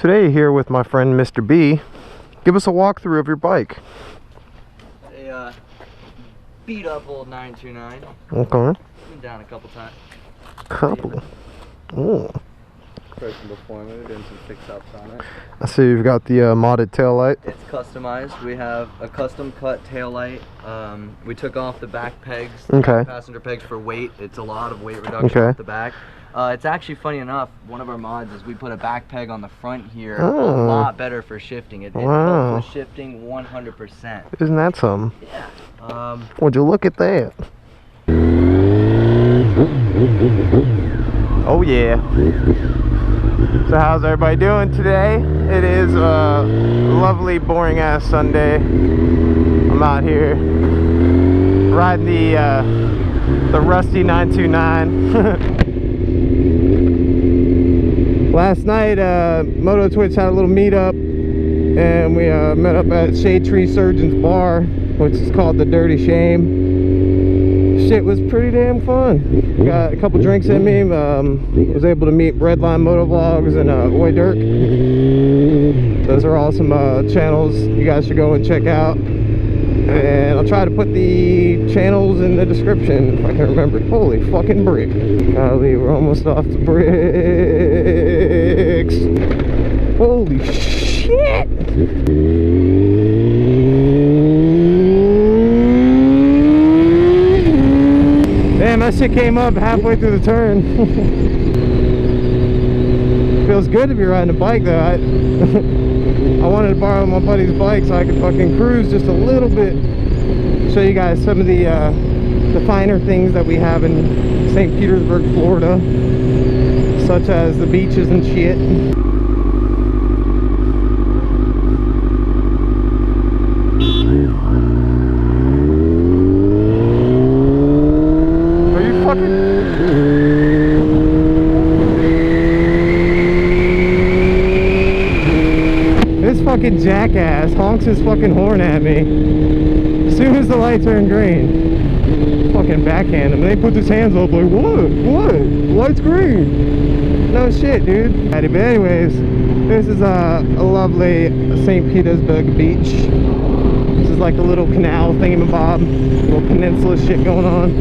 Today here with my friend Mr. B. Give us a walkthrough of your bike. A beat up old 929. Okay. Been down a couple times. Oh. Person before me, we're doing some fix-ups on it. I see you've got the modded taillight. It's customized. We have a custom cut taillight. We took off the back pegs, Okay. passenger pegs for weight. It's a lot of weight reduction off the back. It's actually funny enough, one of our mods is we put a back peg on the front here. A lot better for shifting. It helps with shifting 100%. Isn't that something? Yeah. Would you look at that? Oh yeah. So how's everybody doing today? It is a lovely, boring ass Sunday. I'm out here riding the rusty 929. Last night, Moto Twitch had a little meetup, and we met up at Shade Tree Surgeon's Bar, which is called the Dirty Shame. Shit was pretty damn fun. Got a couple drinks in me. Was able to meet Redline Motovlogs and Oi Dirk. Those are all some channels you guys should go and check out. And I'll try to put the channels in the description if I can remember. Holy fucking brick. Golly, we're almost off the bricks. Holy shit! Damn, that shit came up halfway through the turn. Feels good to be riding a bike though. I wanted to borrow my buddy's bike so I could fucking cruise just a little bit. Show you guys some of the finer things that we have in St. Petersburg, Florida, such as the beaches and shit. Are you fucking... This fucking jackass honks his fucking horn at me as soon as the light turned green. Fucking backhand him. They put his hands up like, what? The light's green. No shit, dude. But anyways, this is a lovely St. Petersburg beach. This is like a little canal thingamabob, little peninsula shit going on.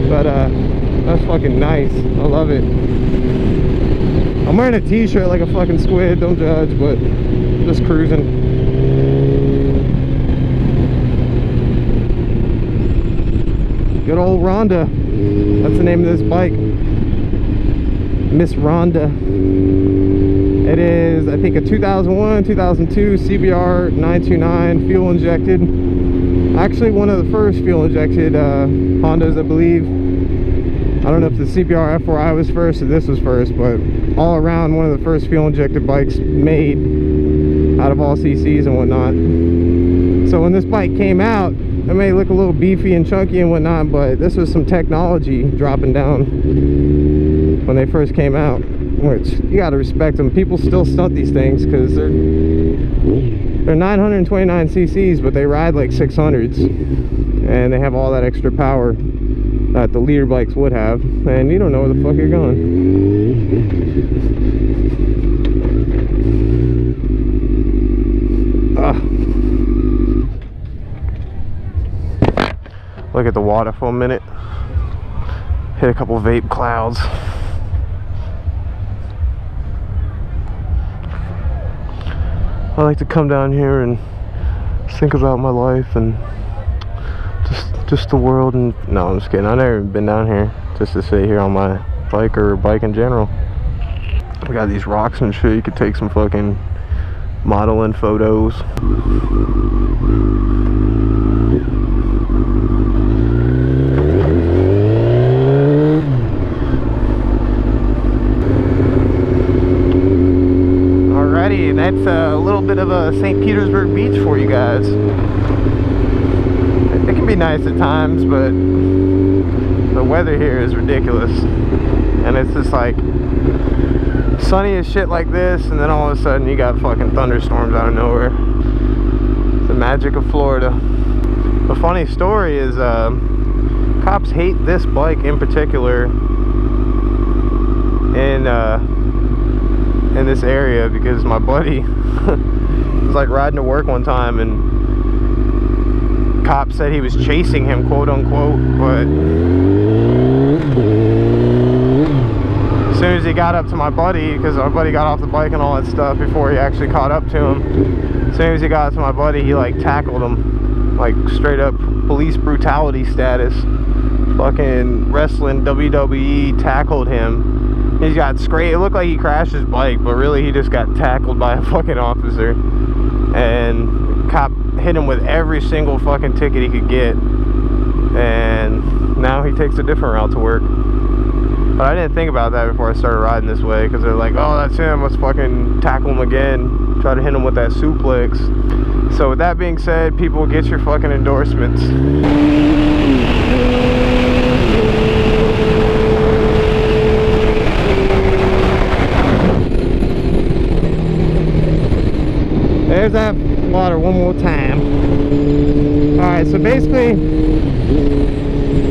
But that's fucking nice. I love it. I'm wearing a t-shirt like a fucking squid, don't judge, but just cruising. Good old Rhonda. That's the name of this bike. Miss Rhonda. It is, I think, a 2001, 2002 CBR 929 fuel injected. Actually, one of the first fuel injected Hondas, I believe. I don't know if the CBR F4i was first or this was first, but all around one of the first fuel injected bikes made out of all CCs and whatnot. So when this bike came out, it may look a little beefy and chunky and whatnot, but this was some technology dropping down when they first came out, which you gotta respect them. People still stunt these things because they're 929 cc's, but they ride like 600s, and they have all that extra power that the leader bikes would have, and you don't know where the fuck you're going. Look at the water for a minute. Hit a couple vape clouds. I like to come down here and think about my life and just the world. And no, I'm just kidding. I've never even been down here just to sit here on my bike or bike in general. We got these rocks and shit. You could take some fucking modeling photos. Alrighty, that's a little bit of a St. Petersburg beach for you guys. It can be nice at times, but the weather here is ridiculous. And it's just like sunny as shit like this, and then all of a sudden you got fucking thunderstorms out of nowhere. The magic of Florida. The funny story is cops hate this in this area because my buddy was like riding to work one time and cop said he was chasing him, quote unquote, but as soon as he got up to my buddy, because my buddy got off the bike and all that stuff before he actually caught up to him, as soon as he got up to my buddy, he like tackled him, like straight up police brutality status. Fucking wrestling WWE tackled him. He's got scraped. It looked like he crashed his bike, but really he just got tackled by a fucking officer. And the cop hit him with every single fucking ticket he could get. And now he takes a different route to work. But I didn't think about that before I started riding this way, because they're like, oh, that's him, let's fucking tackle him again, try to hit him with that suplex. So with that being said, people, get your fucking endorsements. There's that water one more time. Alright, so basically,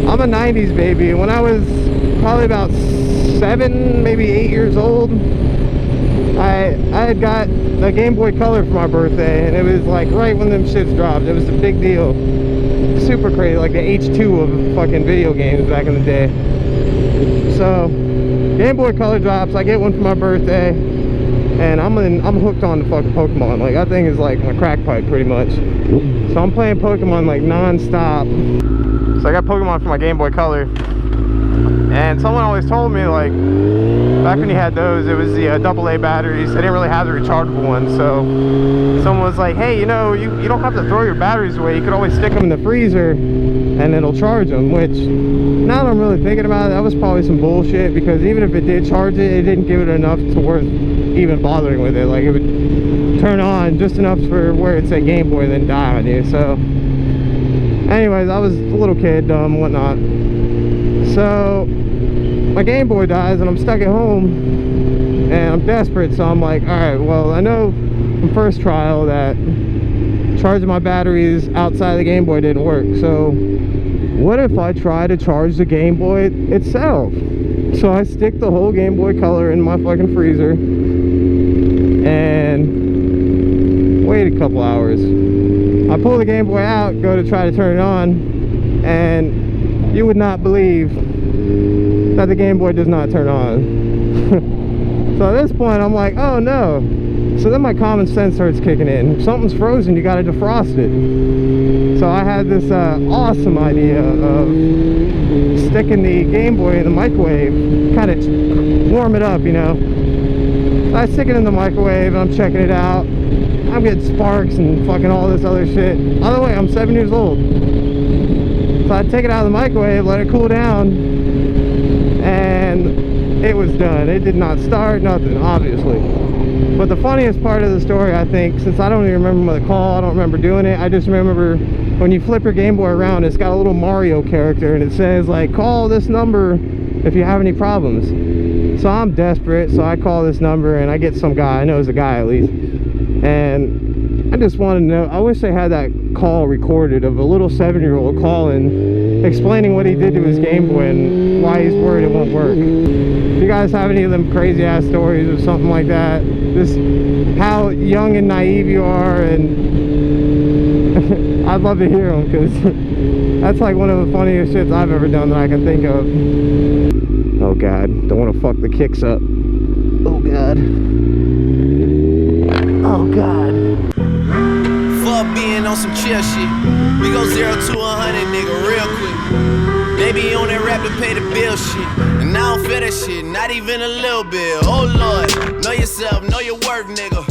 I'm a 90s baby. When I was probably about 7, maybe 8 years old, I had got the Game Boy Color for my birthday, and it was like right when them shits dropped. It was a big deal. Super crazy, like the H2 of fucking video games back in the day. So, Game Boy Color drops, I get one for my birthday, and I'm hooked on the fucking Pokemon. Like, that thing is like my crack pipe pretty much. So I'm playing Pokemon like non-stop. So I got Pokemon for my Game Boy Color. And someone always told me, like, back when you had those, it was the AA batteries. They didn't really have the rechargeable ones. So someone was like, hey, you know, you don't have to throw your batteries away. You could always stick them in the freezer and it'll charge them. Which, now that I'm really thinking about it, that was probably some bullshit, because even if it did charge it, it didn't give it enough to worth even bothering with it. Like, it would turn on just enough for where it said Game Boy and then die on you. So anyways, I was a little kid, dumb, whatnot. So my Game Boy dies and I'm stuck at home and I'm desperate, so I'm like, alright, well, I know from first trial that charging my batteries outside the Game Boy didn't work, so what if I try to charge the Game Boy itself? So I stick the whole Game Boy Color in my fucking freezer and wait a couple hours. I pull the Game Boy out, go to try to turn it on, and you would not believe that the Game Boy does not turn on. So at this point, I'm like, oh no. So then my common sense starts kicking in. If something's frozen, you gotta defrost it. So I had this awesome idea of sticking the Game Boy in the microwave, kind of warm it up, you know. So I stick it in the microwave and I'm checking it out. I'm getting sparks and fucking all this other shit. By the way, I'm 7 years old. So I take it out of the microwave, let it cool down, and it was done. It did not start, nothing, obviously. But the funniest part of the story, I think, since I don't even remember the call, I don't remember doing it, I just remember when you flip your Game Boy around, it's got a little Mario character, and it says, like, call this number if you have any problems. So I'm desperate, so I call this number, and I get some guy, I know it's a guy at least, and I just want to know, I wish they had that call recorded of a little 7-year-old calling, explaining what he did to his Game Boy and why he's worried it won't work. If you guys have any of them crazy ass stories or something like that, just how young and naive you are, and I'd love to hear them, because that's like one of the funniest shits I've ever done that I can think of. Oh god, don't want to fuck the kicks up. Oh god. Oh god. Fuck being on some chill shit. We go 0 to 100, nigga, real quick. They be on that rap to pay the bill shit, and I don't feel that shit, not even a little bit. Oh lord, know yourself, know your worth, nigga.